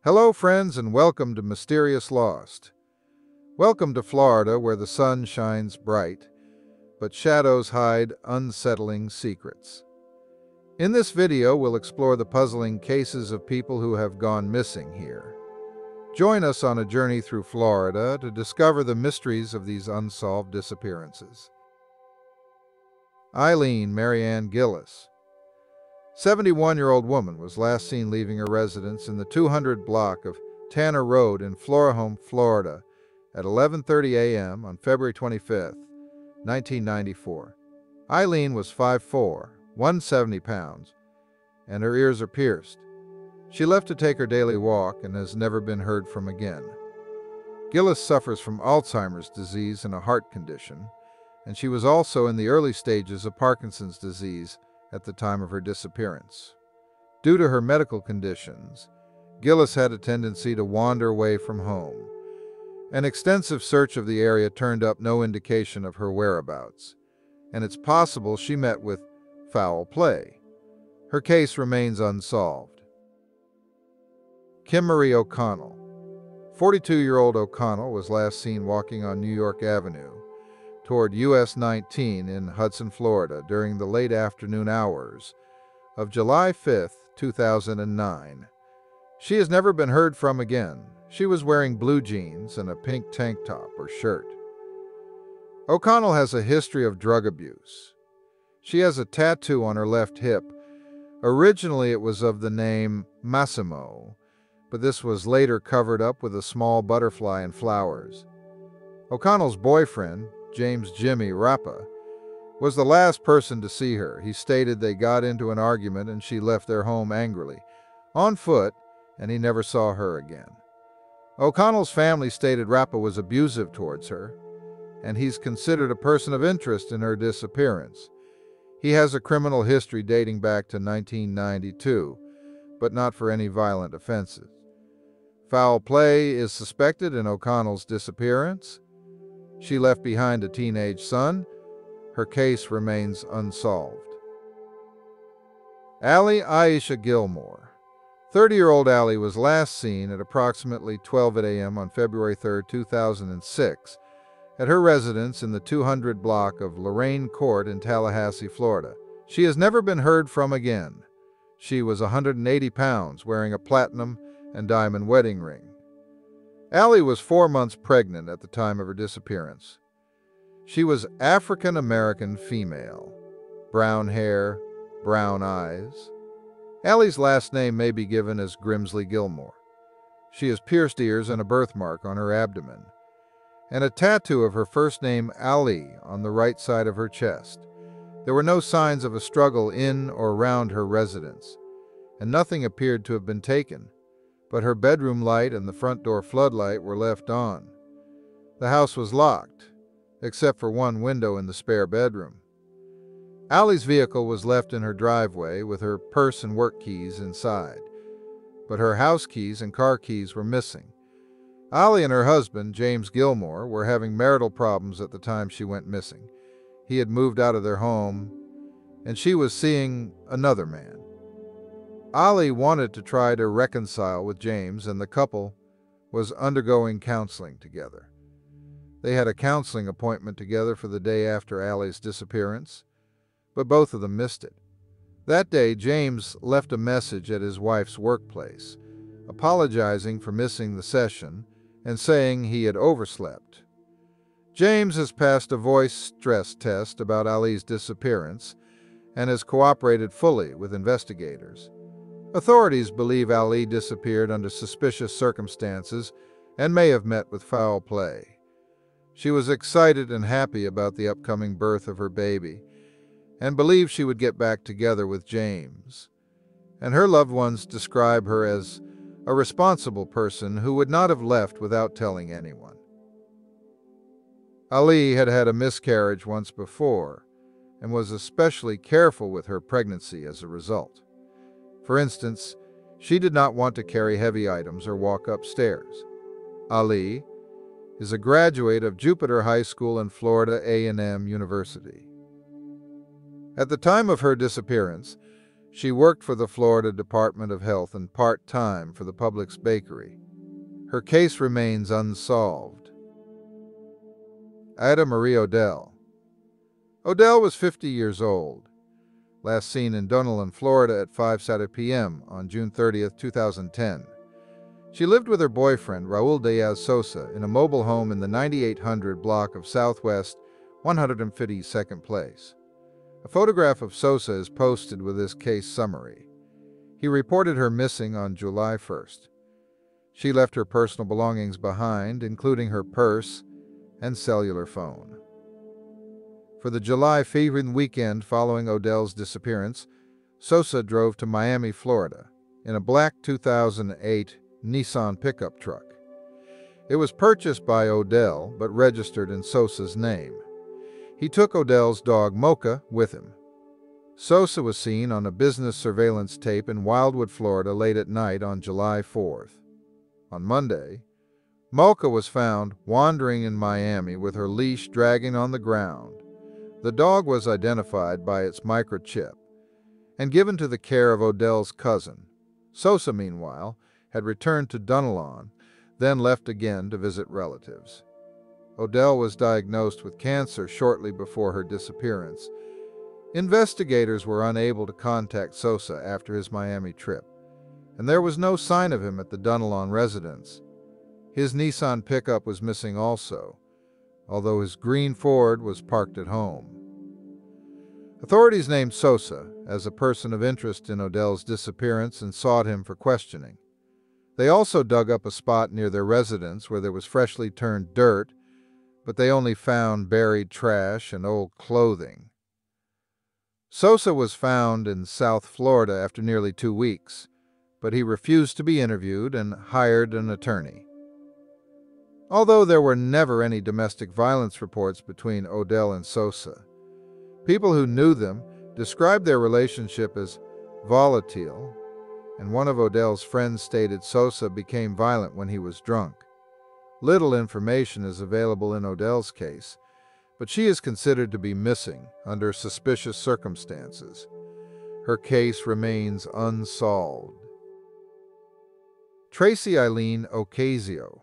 Hello, friends, and welcome to Mysterious Lost. Welcome to Florida, where the sun shines bright, but shadows hide unsettling secrets. In this video, we'll explore the puzzling cases of people who have gone missing here. Join us on a journey through Florida to discover the mysteries of these unsolved disappearances. Eileen Maryanne Gillis. 71-year-old woman was last seen leaving her residence in the 200 block of Tanner Road in Florahome, Florida at 11:30 a.m. on February 25, 1994. Eileen was 5'4", 170 pounds, and her ears are pierced. She left to take her daily walk and has never been heard from again. Gillis suffers from Alzheimer's disease and a heart condition, and she was also in the early stages of Parkinson's disease at the time of her disappearance. Due to her medical conditions, Gillis had a tendency to wander away from home. An extensive search of the area turned up no indication of her whereabouts, and it's possible she met with foul play. Her case remains unsolved. Kimberly OConnell. 42-year-old O'Connell was last seen walking on New York Avenue toward US 19 in Hudson, Florida during the late afternoon hours of July 5, 2009. She has never been heard from again. She was wearing blue jeans and a pink tank top or shirt. O'Connell has a history of drug abuse. She has a tattoo on her left hip. Originally it was of the name Massimo, but this was later covered up with a small butterfly and flowers. O'Connell's boyfriend, James Jimmy Rappa, was the last person to see her. He stated they got into an argument and she left their home angrily, on foot, and he never saw her again. O'Connell's family stated Rappa was abusive towards her, and he's considered a person of interest in her disappearance. He has a criminal history dating back to 1992, but not for any violent offenses. Foul play is suspected in O'Connell's disappearance. She left behind a teenage son. Her case remains unsolved. Aisha Gilmore. 30-year-old Allie was last seen at approximately 12 a.m. on February 3, 2006, at her residence in the 200 block of Lorraine Court in Tallahassee, Florida. She has never been heard from again. She was 180 pounds, wearing a platinum and diamond wedding ring. Allie was 4 months pregnant at the time of her disappearance. She was African American female, brown hair, brown eyes. Allie's last name may be given as Grimsley Gilmore. She has pierced ears and a birthmark on her abdomen, and a tattoo of her first name Ali on the right side of her chest. There were no signs of a struggle in or around her residence, and nothing appeared to have been taken, but her bedroom light and the front door floodlight were left on. The house was locked, except for one window in the spare bedroom. Allie's vehicle was left in her driveway with her purse and work keys inside, but her house keys and car keys were missing. Allie and her husband, James Gilmore, were having marital problems at the time she went missing. He had moved out of their home, and she was seeing another man. Allie wanted to try to reconcile with James, and the couple was undergoing counseling together. They had a counseling appointment together for the day after Allie's disappearance, but both of them missed it. That day, James left a message at his wife's workplace, apologizing for missing the session and saying he had overslept. James has passed a voice stress test about Allie's disappearance and has cooperated fully with investigators. Authorities believe Allie disappeared under suspicious circumstances and may have met with foul play. She was excited and happy about the upcoming birth of her baby and believed she would get back together with James. And her loved ones describe her as a responsible person who would not have left without telling anyone. Allie had had a miscarriage once before and was especially careful with her pregnancy as a result. For instance, she did not want to carry heavy items or walk upstairs. Allie is a graduate of Jupiter High School and Florida A&M University. At the time of her disappearance, She worked for the Florida Department of Health and part-time for the Publix bakery. Her case remains unsolved. Ida Marie Odell. Odell was 50 years old. Last seen in Dunedin, Florida at 5:30 p.m. on June 30, 2010. She lived with her boyfriend, Raul Diaz Sosa, in a mobile home in the 9800 block of Southwest 152nd Place. A photograph of Sosa is posted with this case summary. He reported her missing on July 1st. She left her personal belongings behind, including her purse and cellular phone. For the July fevered weekend following Odell's disappearance, Sosa drove to Miami, Florida, in a black 2008 Nissan pickup truck. It was purchased by Odell, but registered in Sosa's name. He took Odell's dog Mocha with him. Sosa was seen on a business surveillance tape in Wildwood, Florida late at night on July 4th. On Monday, Mocha was found wandering in Miami with her leash dragging on the ground. The dog was identified by its microchip and given to the care of Odell's cousin. Sosa, meanwhile, had returned to Dunedin, then left again to visit relatives. Odell was diagnosed with cancer shortly before her disappearance. Investigators were unable to contact Sosa after his Miami trip, and there was no sign of him at the Dunedin residence. His Nissan pickup was missing also, although his green Ford was parked at home. Authorities named Sosa as a person of interest in Odell's disappearance and sought him for questioning. They also dug up a spot near their residence where there was freshly turned dirt, but they only found buried trash and old clothing. Sosa was found in South Florida after nearly 2 weeks, but he refused to be interviewed and hired an attorney. Although there were never any domestic violence reports between Odell and Sosa, people who knew them described their relationship as volatile, and one of Odell's friends stated Sosa became violent when he was drunk. Little information is available in Odell's case, but she is considered to be missing under suspicious circumstances. Her case remains unsolved. Tracy Eileen Ocasio.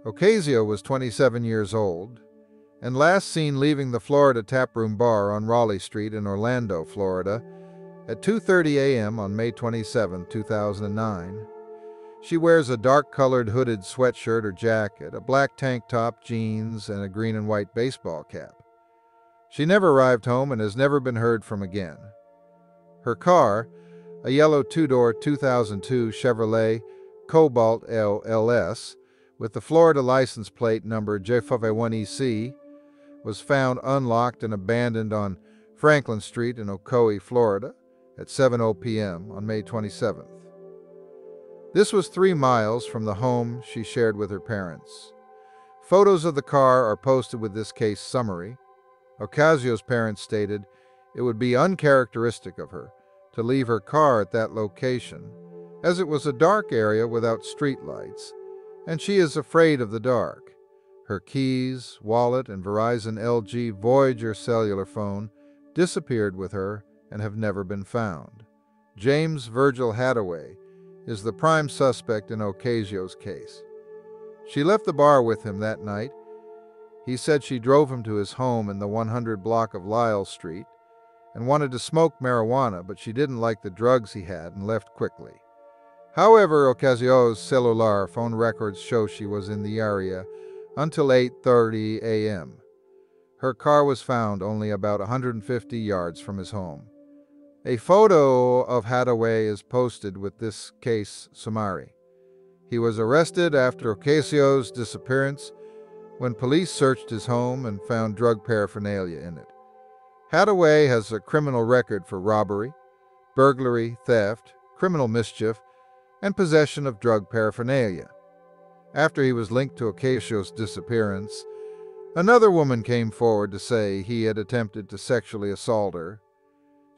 Ocasio was 27 years old and last seen leaving the Florida Taproom Bar on Raleigh Street in Orlando, Florida, at 2:30 a.m. on May 27, 2009. She wears a dark-colored hooded sweatshirt or jacket, a black tank top, jeans, and a green and white baseball cap. She never arrived home and has never been heard from again. Her car, a yellow two-door 2002 Chevrolet Cobalt LLS with the Florida license plate number J51EC, was found unlocked and abandoned on Franklin Street in Ocoee, Florida, at 7:00 p.m. on May 27th. This was 3 miles from the home she shared with her parents. Photos of the car are posted with this case summary. Ocasio's parents stated it would be uncharacteristic of her to leave her car at that location, as it was a dark area without streetlights, and she is afraid of the dark. Her keys, wallet, and Verizon LG Voyager cellular phone disappeared with her and have never been found. James Virgil Hadaway is the prime suspect in Ocasio's case. She left the bar with him that night. He said she drove him to his home in the 100 block of Lyle Street and wanted to smoke marijuana, but she didn't like the drugs he had and left quickly. However, Ocasio's cellular phone records show she was in the area until 8:30 a.m. Her car was found only about 150 yards from his home. A photo of Hadaway is posted with this case summary. He was arrested after Ocasio's disappearance when police searched his home and found drug paraphernalia in it. Hadaway has a criminal record for robbery, burglary, theft, criminal mischief, and possession of drug paraphernalia. After he was linked to Ocasio's disappearance, another woman came forward to say he had attempted to sexually assault her.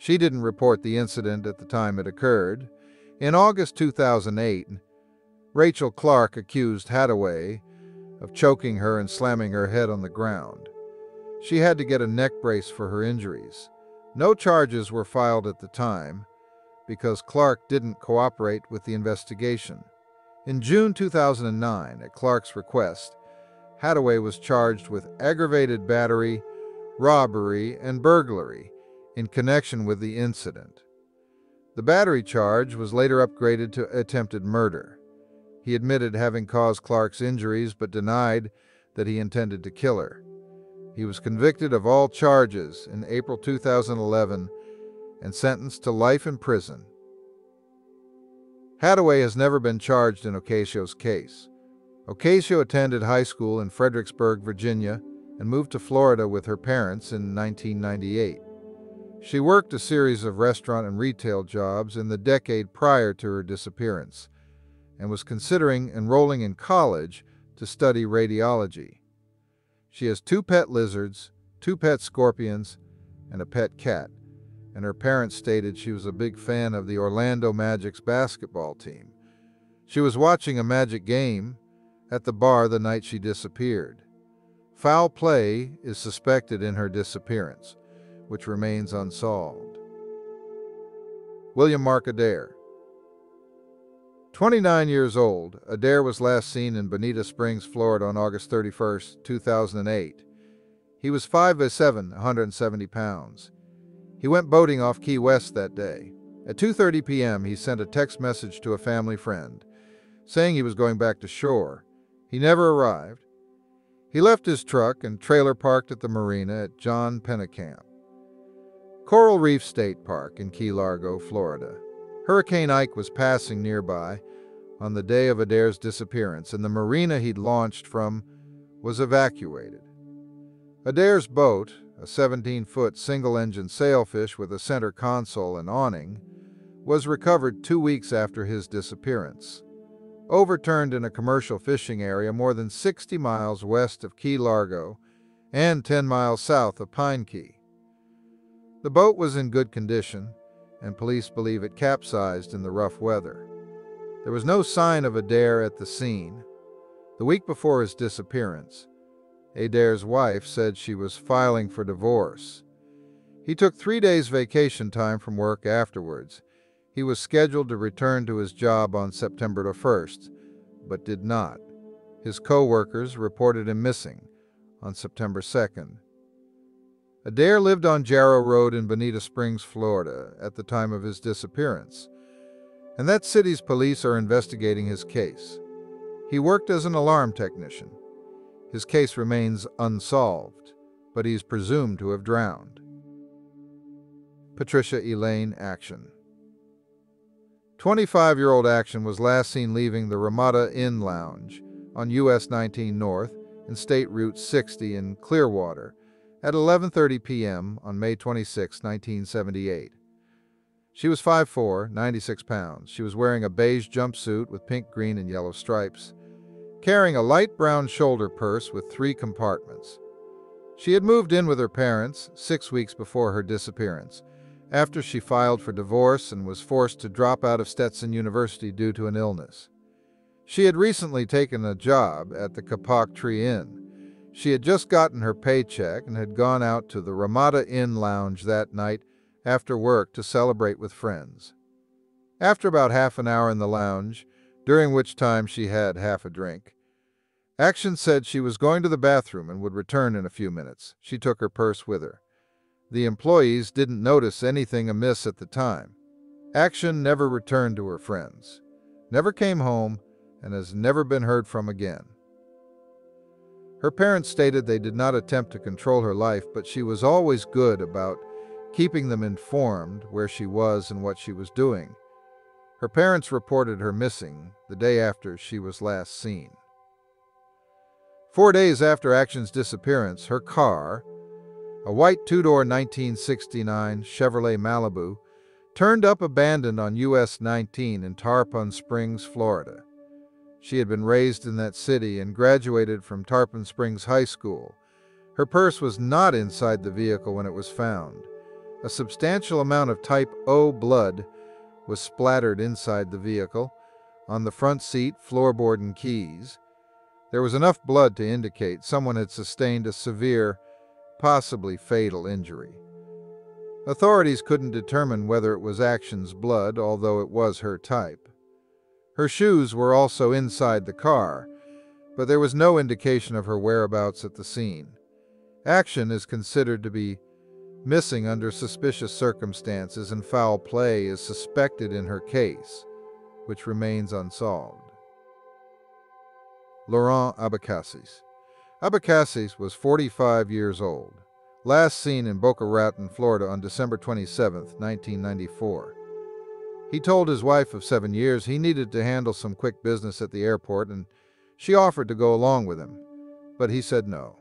She didn't report the incident at the time it occurred. In August 2008, Rachel Clark accused Hadaway of choking her and slamming her head on the ground. She had to get a neck brace for her injuries. No charges were filed at the time. because Clark didn't cooperate with the investigation. In June 2009, at Clark's request, Hadaway was charged with aggravated battery, robbery, and burglary in connection with the incident. The battery charge was later upgraded to attempted murder. He admitted having caused Clark's injuries but denied that he intended to kill her. He was convicted of all charges in April 2011 and sentenced to life in prison. Hadaway has never been charged in Ocasio's case. Ocasio attended high school in Fredericksburg, Virginia, and moved to Florida with her parents in 1998. She worked a series of restaurant and retail jobs in the decade prior to her disappearance, and was considering enrolling in college to study radiology. She has 2 pet lizards, 2 pet scorpions, and a pet cat, and her parents stated she was a big fan of the Orlando Magic's basketball team. She was watching a Magic game at the bar the night she disappeared. Foul play is suspected in her disappearance, which remains unsolved. William Mark Adair. 29 years old, Adair was last seen in Bonita Springs, Florida on August 31, 2008. He was 5'7", 170 pounds. He went boating off Key West that day. At 2:30 p.m., he sent a text message to a family friend, saying he was going back to shore. He never arrived. He left his truck and trailer parked at the marina at John Pennekamp. Coral Reef State Park in Key Largo, Florida. Hurricane Ike was passing nearby on the day of Adair's disappearance, and the marina he'd launched from was evacuated. Adair's boat, a 17-foot single-engine sailfish with a center console and awning, was recovered 2 weeks after his disappearance. Overturned in a commercial fishing area more than 60 miles west of Key Largo and 10 miles south of Pine Key. The boat was in good condition, and police believe it capsized in the rough weather. There was no sign of Adair at the scene. The week before his disappearance, Adair's wife said she was filing for divorce. He took 3 days vacation time from work afterwards. He was scheduled to return to his job on September 1st, but did not. His co-workers reported him missing on September 2nd. Adair lived on Jarrow Road in Bonita Springs, Florida, at the time of his disappearance, and that city's police are investigating his case. He worked as an alarm technician. His case remains unsolved, but he's presumed to have drowned. Patricia Elaine Action. 25-year-old Action was last seen leaving the Ramada Inn Lounge on US 19 North and State Route 60 in Clearwater at 11:30 p.m. on May 26, 1978. She was 5'4", 96 pounds. She was wearing a beige jumpsuit with pink, green, and yellow stripes, carrying a light brown shoulder purse with 3 compartments. She had moved in with her parents 6 weeks before her disappearance, after she filed for divorce and was forced to drop out of Stetson University due to an illness. She had recently taken a job at the Kapok Tree Inn. She had just gotten her paycheck and had gone out to the Ramada Inn Lounge that night after work to celebrate with friends. After about half an hour in the lounge, during which time she had half a drink, Action said she was going to the bathroom and would return in a few minutes. She took her purse with her. The employees didn't notice anything amiss at the time. Action never returned to her friends, never came home, and has never been heard from again. Her parents stated they did not attempt to control her life, but she was always good about keeping them informed where she was and what she was doing. Her parents reported her missing the day after she was last seen. 4 days after Action's disappearance, her car, a white 2-door 1969 Chevrolet Malibu, turned up abandoned on US 19 in Tarpon Springs, Florida. She had been raised in that city and graduated from Tarpon Springs High School. Her purse was not inside the vehicle when it was found. A substantial amount of type O blood was splattered inside the vehicle, on the front seat, floorboard, and keys. There was enough blood to indicate someone had sustained a severe, possibly fatal injury. Authorities couldn't determine whether it was Action's blood, although it was her type. Her shoes were also inside the car, but there was no indication of her whereabouts at the scene. Action is considered to be missing under suspicious circumstances, and foul play is suspected in her case, which remains unsolved. Lauron Abassi. Abassi was 45 years old, last seen in Boca Raton, Florida on December 27, 1994. He told his wife of 7 years he needed to handle some quick business at the airport, and she offered to go along with him, but he said no.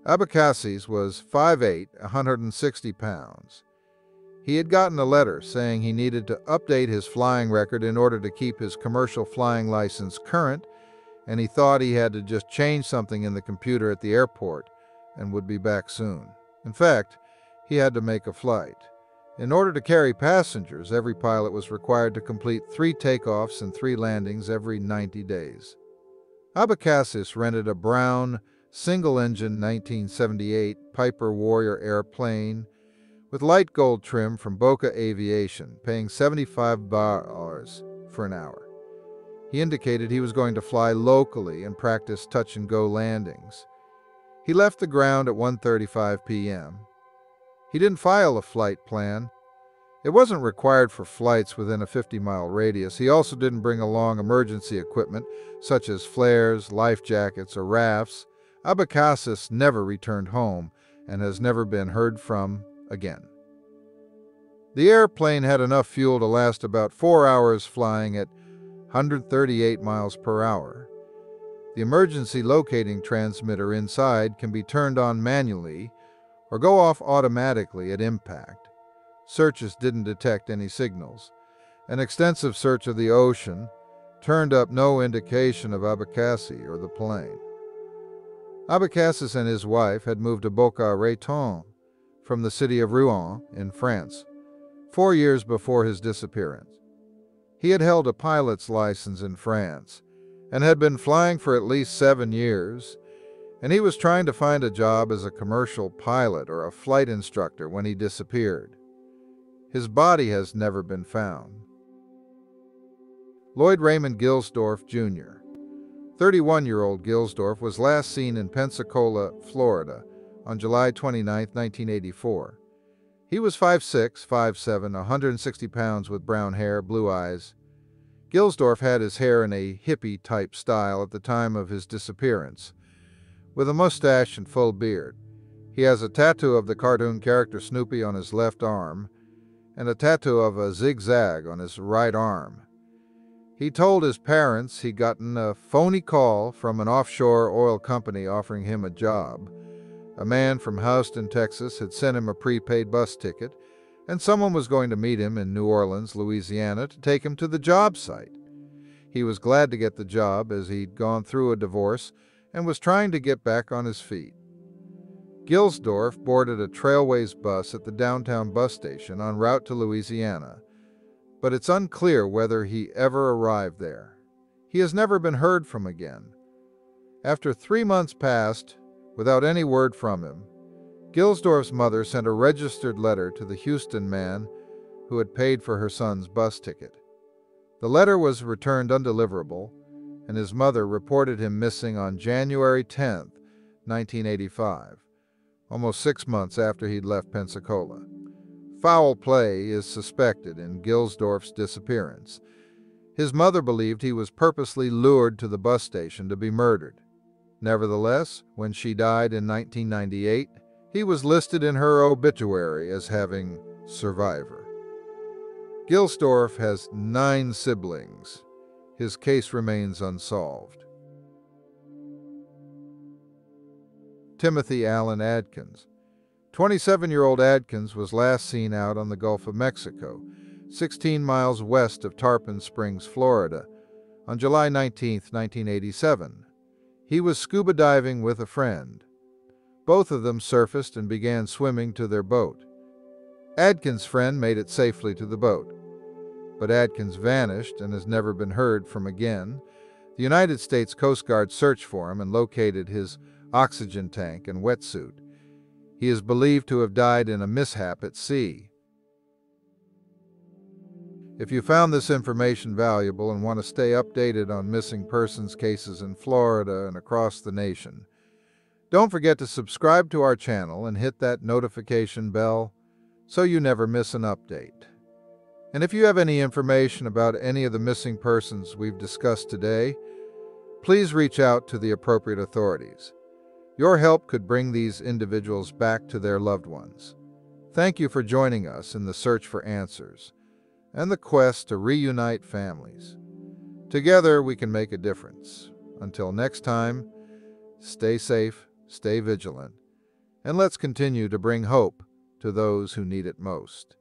Abassi was 5'8", 160 pounds. He had gotten a letter saying he needed to update his flying record in order to keep his commercial flying license current, and he thought he had to just change something in the computer at the airport and would be back soon. In fact, he had to make a flight. In order to carry passengers, every pilot was required to complete 3 takeoffs and 3 landings every 90 days. Abassi rented a brown, single-engine 1978 Piper Warrior airplane with light gold trim from Boca Aviation, paying $75 for an hour. He indicated he was going to fly locally and practice touch-and-go landings. He left the ground at 1:35 p.m. He didn't file a flight plan. It wasn't required for flights within a 50-mile radius. He also didn't bring along emergency equipment, such as flares, life jackets, or rafts. Abassi never returned home and has never been heard from again. The airplane had enough fuel to last about 4 hours flying at 138 miles per hour. The emergency locating transmitter inside can be turned on manually or go off automatically at impact. Searches didn't detect any signals. An extensive search of the ocean turned up no indication of Abassi or the plane. Abassi and his wife had moved to Boca Raton from the city of Rouen in France 4 years before his disappearance. He had held a pilot's license in France and had been flying for at least 7 years, and he was trying to find a job as a commercial pilot or a flight instructor when he disappeared. His body has never been found. Lloyd Raymond Gilsdorf, Jr. 31-year-old Gilsdorf was last seen in Pensacola, Florida, on July 29, 1984. He was 5'6", 5'7", 160 pounds with brown hair, blue eyes. Gilsdorf had his hair in a hippie-type style at the time of his disappearance, with a mustache and full beard. He has a tattoo of the cartoon character Snoopy on his left arm and a tattoo of a zigzag on his right arm. He told his parents he'd gotten a phony call from an offshore oil company offering him a job. A man from Houston, Texas had sent him a prepaid bus ticket, and someone was going to meet him in New Orleans, Louisiana, to take him to the job site. He was glad to get the job as he'd gone through a divorce and was trying to get back on his feet. Gilsdorf boarded a Trailways bus at the downtown bus station en route to Louisiana, but it's unclear whether he ever arrived there. He has never been heard from again. After 3 months passed without any word from him, Gilsdorf's mother sent a registered letter to the Houston man who had paid for her son's bus ticket. The letter was returned undeliverable, and his mother reported him missing on January 10, 1985, almost 6 months after he'd left Pensacola. Foul play is suspected in Gilsdorf's disappearance. His mother believed he was purposely lured to the bus station to be murdered. Nevertheless, when she died in 1998, he was listed in her obituary as having survivor. Gilsdorf has 9 siblings. His case remains unsolved. Timothy Allen Atkins. 27-year-old Atkins was last seen out on the Gulf of Mexico, 16 miles west of Tarpon Springs, Florida, on July 19, 1987. He was scuba diving with a friend. Both of them surfaced and began swimming to their boat. Atkins' friend made it safely to the boat, but Atkins vanished and has never been heard from again. The United States Coast Guard searched for him and located his oxygen tank and wetsuit. He is believed to have died in a mishap at sea. If you found this information valuable and want to stay updated on missing persons cases in Florida and across the nation, don't forget to subscribe to our channel and hit that notification bell so you never miss an update. And if you have any information about any of the missing persons we've discussed today, please reach out to the appropriate authorities. Your help could bring these individuals back to their loved ones. Thank you for joining us in the search for answers and the quest to reunite families. Together we can make a difference. Until next time, stay safe, stay vigilant, and let's continue to bring hope to those who need it most.